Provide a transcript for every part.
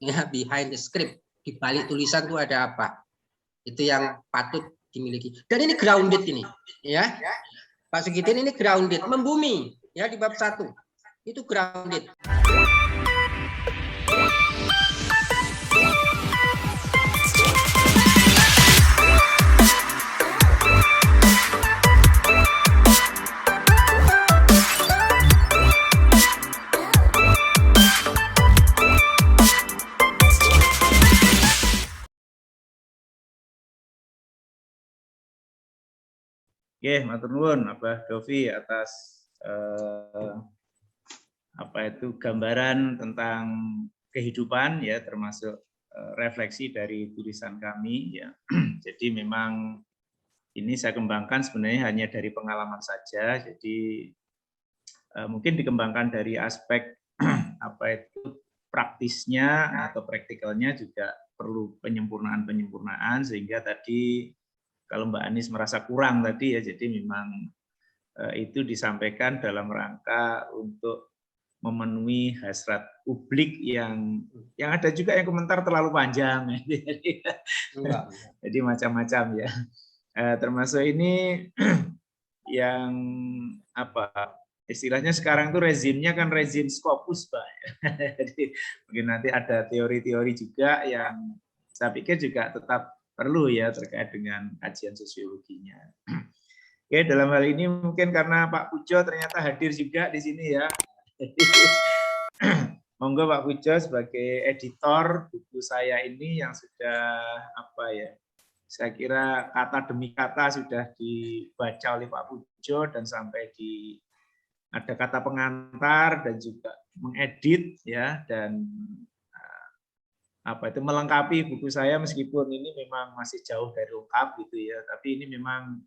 ya, behind the script, di balik tulisan itu ada apa? Itu yang patut dimiliki. Dan ini grounded ini, ya. Pak Sugiten ini grounded, membumi, ya, di bab 1. Itu grounded. Oke, matur nuwun Abah Dovi atas gambaran tentang kehidupan ya, termasuk refleksi dari tulisan kami ya. Jadi memang ini saya kembangkan sebenarnya hanya dari pengalaman saja. Jadi mungkin dikembangkan dari aspek praktisnya atau praktikalnya juga perlu penyempurnaan sehingga tadi kalau Mbak Anis merasa kurang tadi ya, jadi memang itu disampaikan dalam rangka untuk memenuhi hasrat publik yang ada juga yang komentar terlalu panjang, jadi macam-macam ya. Termasuk ini yang istilahnya sekarang tuh rezimnya kan rezim Scopus, Pak. Jadi mungkin nanti ada teori-teori juga yang saya pikir juga tetap perlu ya terkait dengan kajian sosiologinya. Oke, dalam hal ini mungkin karena Pak Pujo ternyata hadir juga di sini ya. Monggo Pak Pujo sebagai editor buku saya ini yang sudah saya kira kata demi kata sudah dibaca oleh Pak Pujo dan sampai ada kata pengantar dan juga mengedit ya, dan melengkapi buku saya meskipun ini memang masih jauh dari lengkap gitu ya, tapi ini memang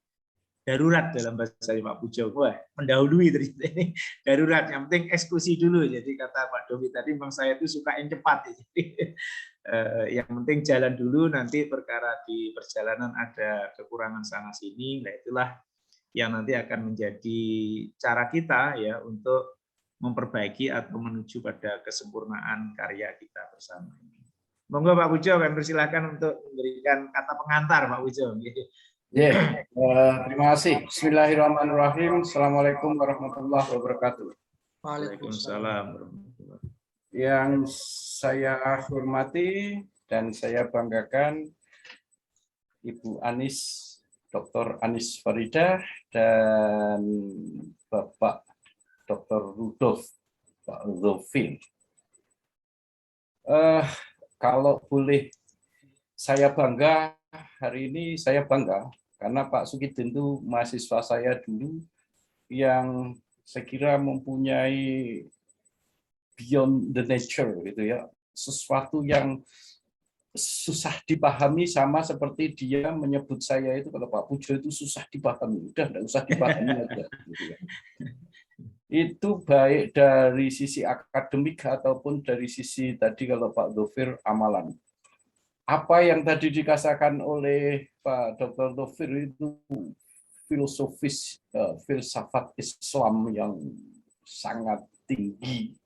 darurat dalam bahasa Pak Pujo. Wah, mendahului ternyata ini darurat, yang penting eksekusi dulu. Jadi kata Pak Dovi tadi memang saya itu suka yang cepat ya. Jadi yang penting jalan dulu, nanti perkara di perjalanan ada kekurangan sana sini, nah itulah yang nanti akan menjadi cara kita ya untuk memperbaiki atau menuju pada kesempurnaan karya kita bersama ini. Monggo Pak Pujo, kami persilakan untuk memberikan kata pengantar Pak Pujo. Terima kasih. Bismillahirrahmanirrahim. Assalamualaikum warahmatullahi wabarakatuh. Waalaikumsalam. Yang saya hormati dan saya banggakan Ibu Anis, Dr. Anis Farida dan Bapak Dr. Rudolf Pak Zofin. Kalau boleh saya bangga, hari ini saya bangga karena Pak Sugiten itu mahasiswa saya dulu yang saya kira mempunyai beyond the nature gitu ya, sesuatu yang susah dipahami, sama seperti dia menyebut saya itu kalau Pak Pujo itu susah dipahami, udah enggak usah dipahami aja gitu ya. Itu baik dari sisi akademik ataupun dari sisi tadi kalau Pak Dhofir amalan. Apa yang tadi dikatakan oleh Pak Dr. Dhofir itu filosofis, filsafat Islam yang sangat tinggi,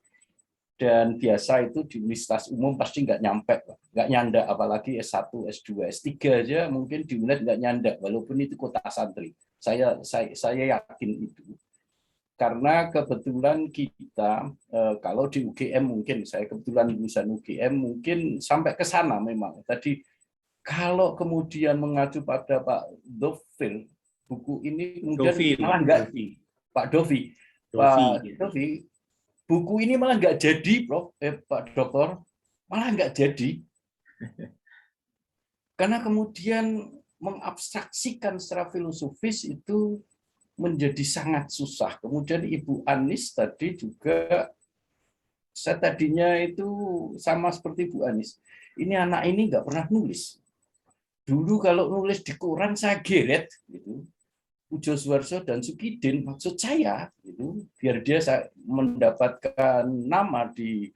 dan biasa itu di universitas umum pasti nggak nyampe, nggak nyanda, apalagi S1, S2, S3 aja mungkin di UNED nggak nyanda, walaupun itu kota santri. Saya yakin itu. Karena kebetulan kita, kalau di UGM mungkin, saya kebetulan lulusan UGM, mungkin sampai ke sana memang. Tadi kalau kemudian mengacu pada Pak Dhofir, buku ini kemudian malah nggak, Pak Dovi, Pak Dovi, buku ini malah nggak jadi, Pak Dokter, malah nggak jadi. Karena kemudian mengabstraksikan secara filosofis itu menjadi sangat susah. Kemudian Ibu Anis tadi juga, saya tadinya itu sama seperti Bu Anis. Ini anak ini nggak pernah nulis. Dulu kalau nulis di koran saya geret, gitu. Pujo Suwarso dan Sugiden, maksud saya, gitu, biar dia mendapatkan nama di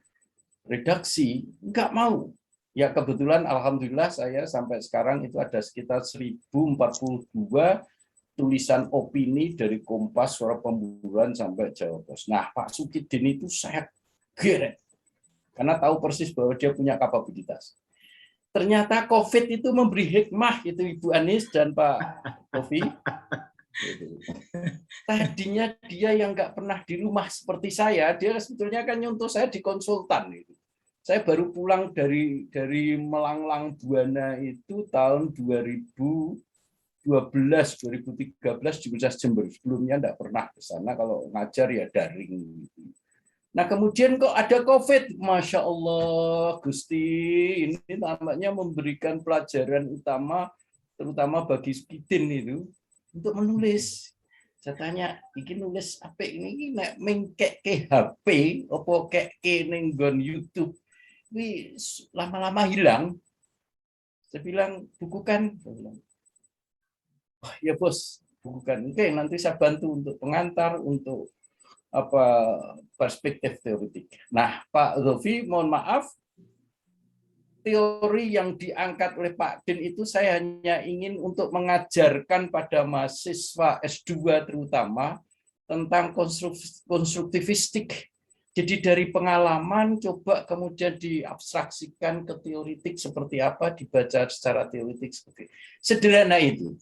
redaksi, nggak mau. Ya kebetulan alhamdulillah saya sampai sekarang itu ada sekitar 1042 tulisan opini dari Kompas, Suara Pemburuan sampai Jawa Pos. Nah, Pak Sugiden itu saya geret. karena tahu persis bahwa dia punya kapabilitas. Ternyata COVID itu memberi hikmah itu Ibu Anies dan Pak Tofi. Tadinya dia yang nggak pernah di rumah seperti saya, dia sebetulnya kan nyontoh saya di konsultan. Saya baru pulang dari Melanglang Buana itu tahun 2013 di Universitas Jember. Sebelumnya enggak pernah ke sana, kalau ngajar ya daring. Nah kemudian kok ada COVID, Masya Allah Gusti, ini tampaknya memberikan pelajaran utama, terutama bagi Sukidin itu, untuk menulis. Saya tanya, ini nulis apa ini nek mengkek ke HP, opo kek ke ning YouTube, ini lama-lama hilang. Saya bilang bukukan. Oh, ya bos, bukan. Oke, nanti saya bantu untuk pengantar, untuk apa perspektif teoretik. Nah, Pak Zofi, mohon maaf, teori yang diangkat oleh Pak Din itu saya hanya ingin untuk mengajarkan pada mahasiswa S2 terutama tentang konstruktivistik. Jadi dari pengalaman coba kemudian diabstraksikan ke teoretik seperti apa, dibaca secara teoretik seperti sederhana itu.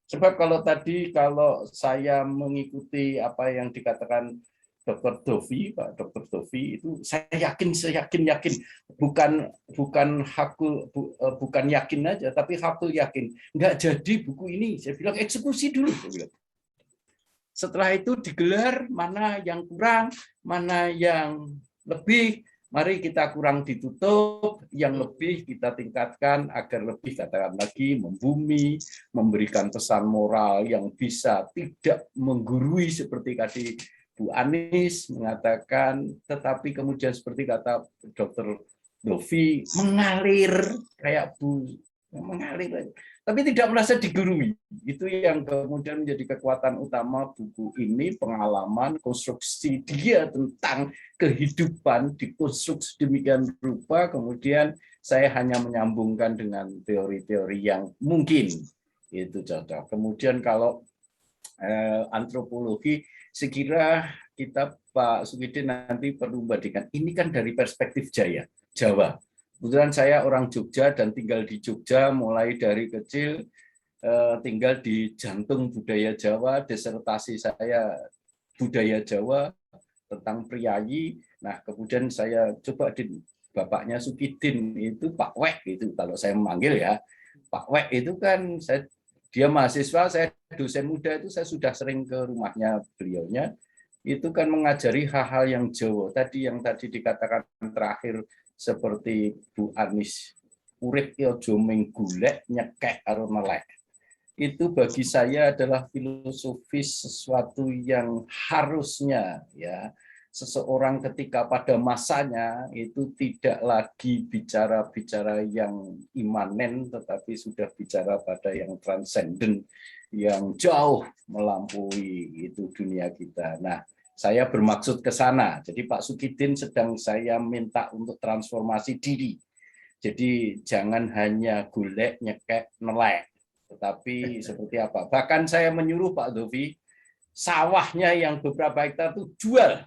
Sebab kalau saya mengikuti apa yang dikatakan Dr. Dovi, Pak Dr. Dovi itu saya yakin bukan yakin aja, tapi hakul yakin nggak jadi buku ini. Saya bilang eksekusi dulu. Saya bilang. Setelah itu digelar mana yang kurang, mana yang lebih. Mari kita kurang ditutup, yang lebih kita tingkatkan agar lebih katakan lagi membumi, memberikan pesan moral yang bisa tidak menggurui seperti tadi Bu Anies mengatakan, tetapi kemudian seperti kata Dr. Dovi mengalir kayak mengalir, tapi tidak merasa digurui. Itu yang kemudian menjadi kekuatan utama buku ini, pengalaman, konstruksi dia tentang kehidupan dikonstruksi demikian rupa, kemudian saya hanya menyambungkan dengan teori-teori yang mungkin itu cocok. Kemudian kalau antropologi, sekira kita Pak Sukidin nanti perlu membandingkan. Ini kan dari perspektif Jawa. Kebetulan saya orang Jogja dan tinggal di Jogja mulai dari kecil, tinggal di jantung budaya Jawa, disertasi saya budaya Jawa tentang priayi. Nah, kemudian saya coba bapaknya Sukidin itu Pak Wek itu kalau saya memanggil ya. Pak Wek itu kan dia mahasiswa, saya dosen muda itu saya sudah sering ke rumahnya beliaunya. Itu kan mengajari hal-hal yang Jawa. Yang tadi dikatakan terakhir seperti Bu Anies, urip ojo menggulek nyekek karo melek. Itu bagi saya adalah filosofis sesuatu yang harusnya ya seseorang ketika pada masanya itu tidak lagi bicara yang imanen, tetapi sudah bicara pada yang transenden, yang jauh melampaui itu dunia kita. Nah, saya bermaksud ke sana. Jadi Pak Sukidin sedang saya minta untuk transformasi diri. Jadi jangan hanya golek, nyekek, nelek. Tetapi seperti apa? Bahkan saya menyuruh Pak Dovi, sawahnya yang beberapa hektar itu jual.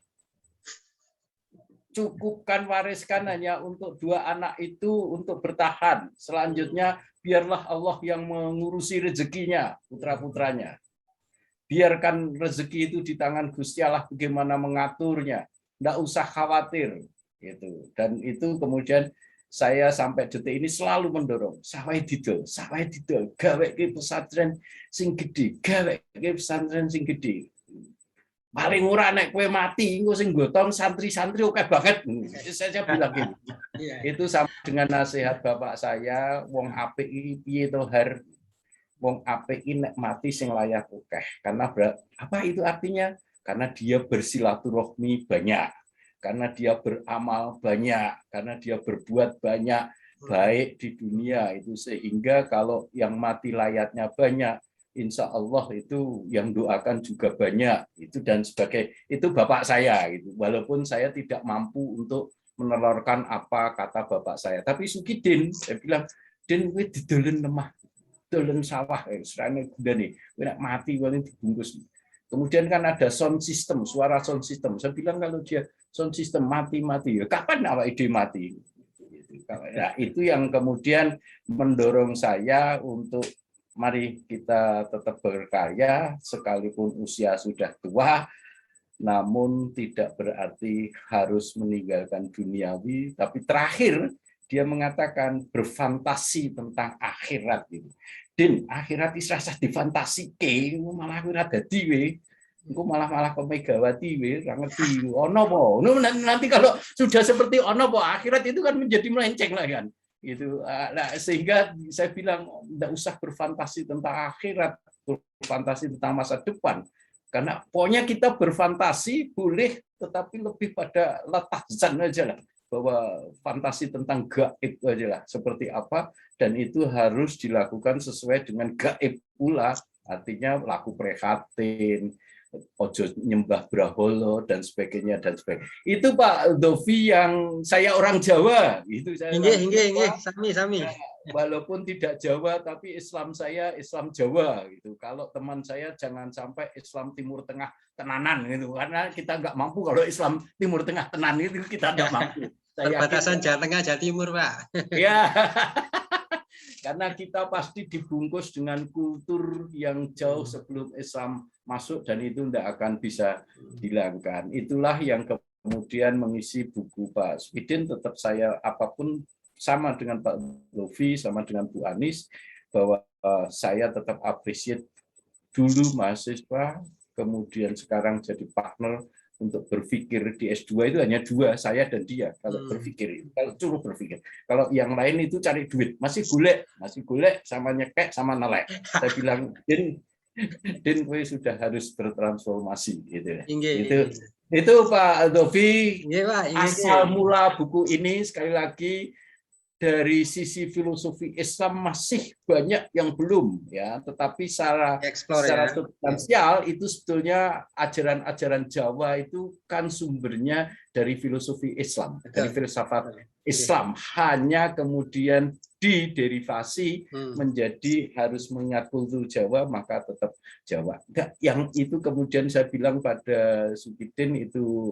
Cukupkan, wariskan hanya untuk 2 anak itu untuk bertahan. Selanjutnya biarlah Allah yang mengurusi rezekinya, putra-putranya. Biarkan rezeki itu di tangan Gusti Allah bagaimana mengaturnya. Tidak usah khawatir. Dan itu kemudian saya sampai detik ini selalu mendorong. Sawai didol, gawe ke pesantren sing gede, gawe ke pesantren sing gede. Paling murah nek kue mati, engko sing gotong santri-santri oke banget. Saya bilang gitu. Itu sama dengan nasihat bapak saya, wong apik iki piye to har. Wong apik nek mati sing layak akeh. Karena apa itu artinya? Karena dia bersilaturahmi banyak, karena dia beramal banyak, karena dia berbuat banyak baik di dunia itu, sehingga kalau yang mati layaknya banyak, insya Allah itu yang doakan juga banyak. Itu dan sebagai itu bapak saya gitu. Walaupun saya tidak mampu untuk menelurkan apa kata bapak saya, tapi Sukidin saya bilang, "Den kowe didolen lemah. Dolen sawah, serane gudane, nek mati paling dibungkus." Kemudian kan ada sound system, suara sound system. Saya bilang kalau dia sound system mati-mati, ya kapan awak ide mati? Nah, itu yang kemudian mendorong saya untuk mari kita tetap berkarya sekalipun usia sudah tua, namun tidak berarti harus meninggalkan duniawi. Tapi terakhir dia mengatakan berfantasi tentang akhirat gitu. Din, akhirat is rasa difantasike, malah akhirat dadi we. Engko malah ke Megawati we, ora ngerti ono apa. Nanti kalau sudah seperti ono apa, akhirat itu kan menjadi melenceng lah kan. Gitu. Nah, sehingga saya bilang enggak usah berfantasi tentang akhirat, berfantasi tentang masa depan. Karena pokoknya kita berfantasi boleh, tetapi lebih pada letazan aja lah. Bahwa fantasi tentang gaib aja lah, seperti apa, dan itu harus dilakukan sesuai dengan gaib pula, artinya laku prihatin, ojo nyembah braholo dan sebagainya dan sebagainya. Itu Pak Dovi yang saya orang Jawa, itu saya. Sami. Walaupun tidak Jawa tapi Islam saya Islam Jawa gitu. Kalau teman saya jangan sampai Islam Timur Tengah tenanan gitu, karena kita nggak mampu kalau Islam Timur Tengah tenan itu kita nggak mampu. Perbatasan Jawa Tengah Jawa Timur, Pak. Ya. Karena kita pasti dibungkus dengan kultur yang jauh sebelum Islam masuk dan itu tidak akan bisa dihilangkan. Itulah yang kemudian mengisi buku Pak Sukidin. Tetap saya apapun sama dengan Pak Dovi, sama dengan Bu Anis, bahwa saya tetap appreciate dulu mahasiswa, kemudian sekarang jadi partner untuk berpikir di S2 itu hanya dua, saya dan dia. Kalau berpikir, kalau suruh berpikir. Kalau yang lain itu cari duit, masih golek sama nyekek sama nelek. Saya bilang, Din, gue sudah harus bertransformasi gitu ya. Itu Pak Dovi, asal mula buku ini sekali lagi. Dari sisi filosofi Islam masih banyak yang belum ya, tetapi secara substansial itu sebetulnya ajaran-ajaran Jawa itu kan sumbernya dari filosofi Islam, dari filsafat Islam, hanya kemudian diderivasi menjadi harus mengingat kultur Jawa maka tetap Jawa. Yang itu kemudian saya bilang pada Sukidin itu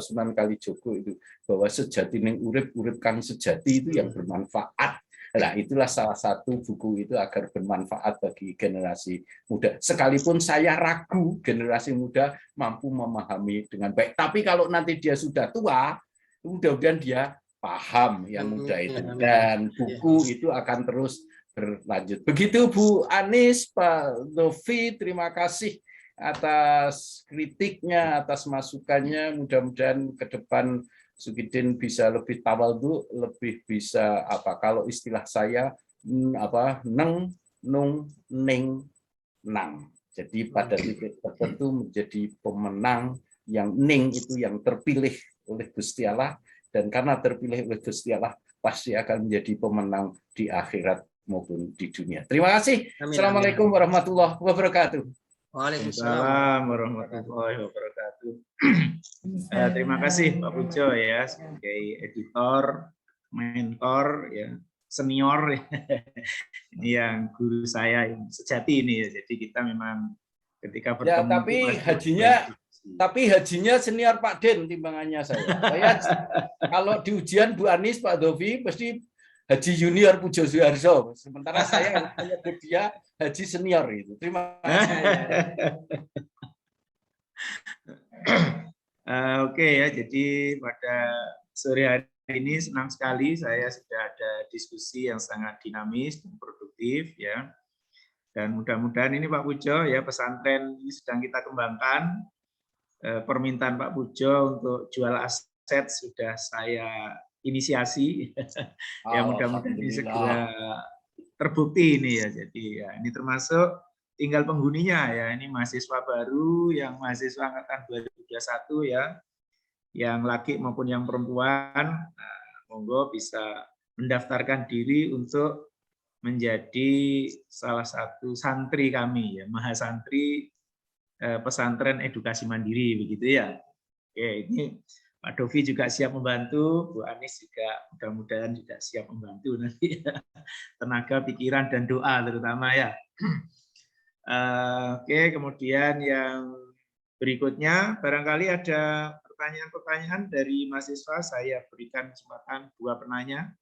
Sunan Kalijogo itu bahwa sejati ning urip kang sejati itu yang bermanfaat. Nah, itulah salah satu buku itu agar bermanfaat bagi generasi muda. Sekalipun saya ragu generasi muda mampu memahami dengan baik. Tapi kalau nanti dia sudah tua, mudah-mudahan dia paham yang muda itu. Dan buku itu akan terus berlanjut. Begitu Bu Anis, Pak Dovi, terima kasih atas kritiknya, atas masukannya. Mudah-mudahan ke depan Sukidin bisa lebih tawadhu, lebih bisa kalau istilah saya neng, nung, ning, nang. Jadi pada titik tertentu menjadi pemenang yang ning itu yang terpilih oleh Gusti Allah, dan karena terpilih oleh Gusti Allah pasti akan menjadi pemenang di akhirat maupun di dunia. Terima kasih. Assalamualaikum warahmatullahi wabarakatuh. Waalaikumsalam warahmatullahi wabarakatuh. Terima kasih Pak Pujo ya sebagai editor, mentor, ya senior ini yang guru saya yang sejati ini ya. Jadi kita memang ketika bertemu. Ya, tapi hajinya senior Pak Den timbangannya saya. Kalau di ujian Bu Anis, Pak Dovi pasti haji junior Pujo Suharso. Sementara saya menyebut dia haji senior itu. Terima kasih. Oke ya, jadi pada sore hari ini senang sekali saya sudah ada diskusi yang sangat dinamis dan produktif ya. Dan mudah-mudahan ini Pak Pujo ya, pesantren ini sedang kita kembangkan. Permintaan Pak Pujo untuk jual aset sudah saya inisiasi. Ya mudah-mudahan ini segera terbukti ini ya. Jadi ya ini termasuk tinggal penghuninya ya. Ini mahasiswa baru yang mahasiswa angkatan 2021 ya. Yang laki maupun yang perempuan, monggo bisa mendaftarkan diri untuk menjadi salah satu santri kami ya, mahasantri pesantren edukasi mandiri begitu ya. Oke, ini Pak Dovi juga siap membantu, Bu Anis juga mudah-mudahan juga siap membantu nanti ya. Tenaga, pikiran dan doa terutama ya. Oke, kemudian yang berikutnya, barangkali ada pertanyaan-pertanyaan dari mahasiswa, saya berikan kesempatan 2 penanya,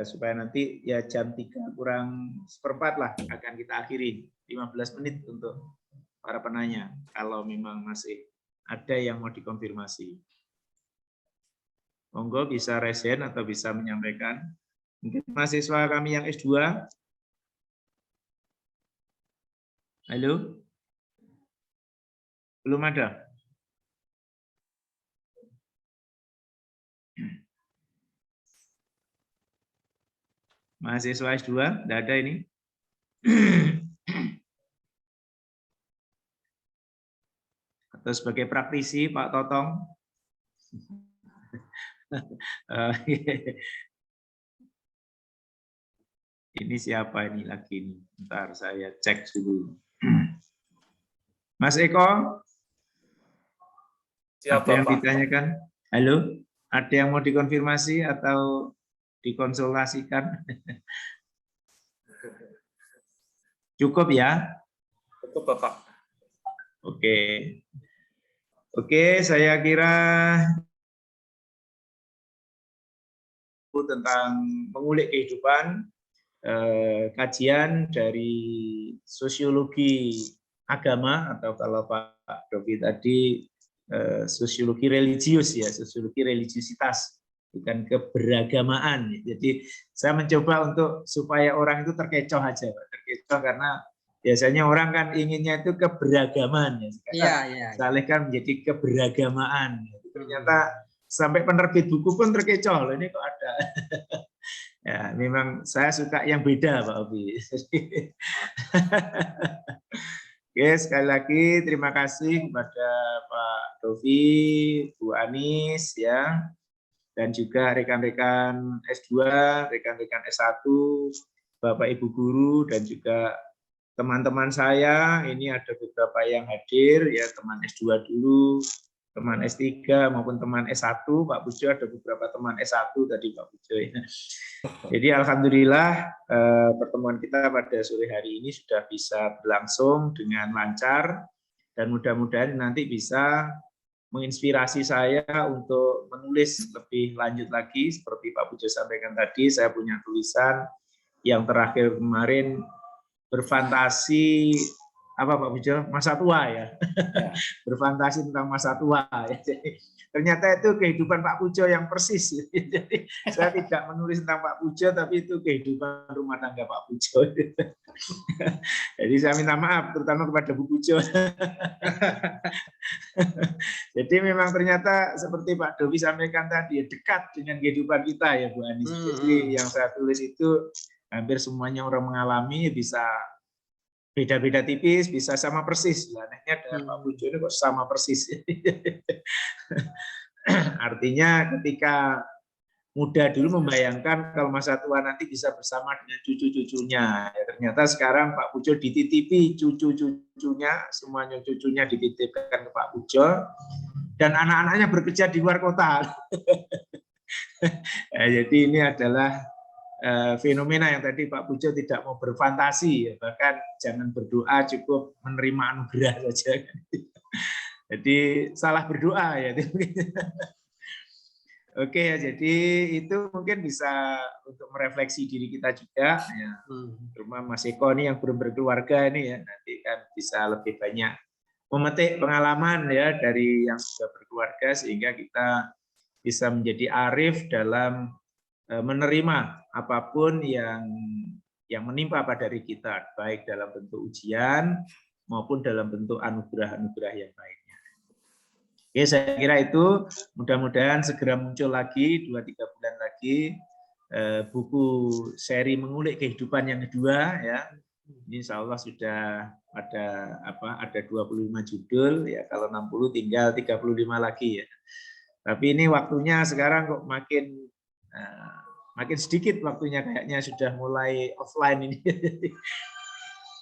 supaya nanti ya jam 3 kurang seperempat lah akan kita akhiri, 15 menit untuk para penanya, kalau memang masih ada yang mau dikonfirmasi. Monggo bisa raise hand atau bisa menyampaikan. Mungkin mahasiswa kami yang S2. Halo? Belum ada? Mahasiswa S2, tidak ada ini? Atau sebagai praktisi, Pak Totong? Ini siapa ini lagi ini? Bentar, saya cek dulu. Mas Eko? Siapa, Ada yang Pak? ditanyakan? Halo? Ada yang mau dikonfirmasi atau dikonsultasikan? Cukup ya? Cukup, Bapak. Oke. Oke, saya kira tentang mengulik kehidupan, kajian dari sosiologi agama, atau kalau Pak Dovi tadi sosiologi religius ya, sosiologi religiusitas, bukan keberagamaan. Jadi saya mencoba untuk supaya orang itu terkecoh aja, Pak. Terkecoh karena biasanya orang kan inginnya itu keberagaman ya. Iya. Saya alihkan menjadi keberagamaan. Ternyata sampai penerbit buku pun terkecoh loh, ini kok ada. Ya, memang saya suka yang beda, Pak Obi. Oke, sekali lagi terima kasih kepada Pak Dovi, Bu Anis, ya, dan juga rekan-rekan S2, rekan-rekan S1, Bapak Ibu Guru, dan juga teman-teman saya. Ini ada beberapa yang hadir, ya, teman S2 dulu, teman S3 maupun teman S1, Pak Pujo, ada beberapa teman S1 tadi Pak Pujo. Jadi alhamdulillah pertemuan kita pada sore hari ini sudah bisa berlangsung dengan lancar, dan mudah-mudahan nanti bisa menginspirasi saya untuk menulis lebih lanjut lagi. Seperti Pak Pujo sampaikan tadi, saya punya tulisan yang terakhir kemarin berfantasi apa Pak Pujo, masa tua ya, berfantasi tentang masa tua. Jadi, ternyata itu kehidupan Pak Pujo yang persis. Jadi saya tidak menulis tentang Pak Pujo, tapi itu kehidupan rumah tangga Pak Pujo. Jadi saya minta maaf, terutama kepada Bu Pujo. Jadi memang ternyata seperti Pak Dovi sampaikan tadi, dekat dengan kehidupan kita ya Bu Anis. Jadi yang saya tulis itu hampir semuanya orang mengalami, bisa beda-beda tipis, bisa sama persis. Anehnya dengan Pak Pujo ini kok sama persis. Artinya ketika muda dulu membayangkan kalau masa tua nanti bisa bersama dengan cucu-cucunya. Ya, ternyata sekarang Pak Pujo dititipi cucu-cucunya, semuanya cucunya dititipkan ke Pak Pujo, dan anak-anaknya bekerja di luar kota. Ya, jadi ini adalah fenomena yang tadi Pak Pujo tidak mau berfantasi, ya, bahkan jangan berdoa, cukup menerima anugerah saja. Jadi salah berdoa ya. Oke ya, jadi itu mungkin bisa untuk merefleksi diri kita juga. Ya. Rumah Mas Eko ini yang belum berkeluarga ini ya, nanti kan bisa lebih banyak memetik pengalaman ya dari yang sudah berkeluarga, sehingga kita bisa menjadi arif dalam menerima apapun yang menimpa pada diri kita, baik dalam bentuk ujian maupun dalam bentuk anugerah-anugerah yang lainnya. Oke, saya kira itu mudah-mudahan segera muncul lagi 2-3 bulan lagi buku seri mengulik kehidupan yang kedua ya. Ini insya Allah sudah ada 25 judul ya, kalau 60 tinggal 35 lagi ya. Tapi ini waktunya sekarang kok makin sedikit waktunya, kayaknya sudah mulai offline ini.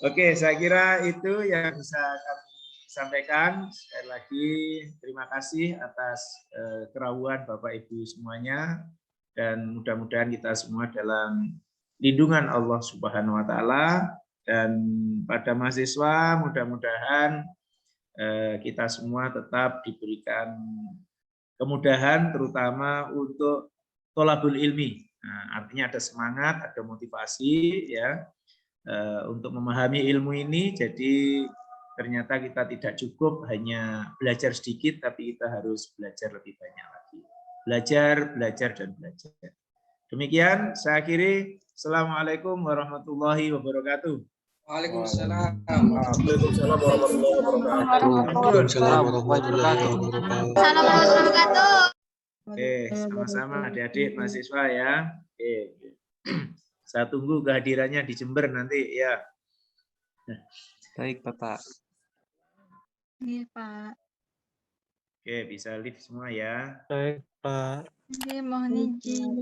Oke, saya kira itu yang bisa kami sampaikan. Sekali lagi terima kasih atas kerahuan Bapak Ibu semuanya, dan mudah-mudahan kita semua dalam lindungan Allah Subhanahu wa taala, Dan pada mahasiswa mudah-mudahan kita semua tetap diberikan kemudahan terutama untuk tholabul ilmi. Nah, artinya ada semangat, ada motivasi ya untuk memahami ilmu ini. Jadi ternyata kita tidak cukup hanya belajar sedikit, tapi kita harus belajar lebih banyak lagi. Belajar, belajar, dan belajar. Demikian saya akhiri. Assalamualaikum warahmatullahi wabarakatuh. Waalaikumsalam. Waalaikumsalam warahmatullahi wabarakatuh. Waalaikumsalam warahmatullahi wabarakatuh. Oke, sama-sama adik-adik mahasiswa ya. Oke. Saya tunggu kehadirannya di Jember nanti ya. Baik, Bapak. Iya, Pak. Oke, bisa live semua ya. Baik, Pak. Oke, mohon izin.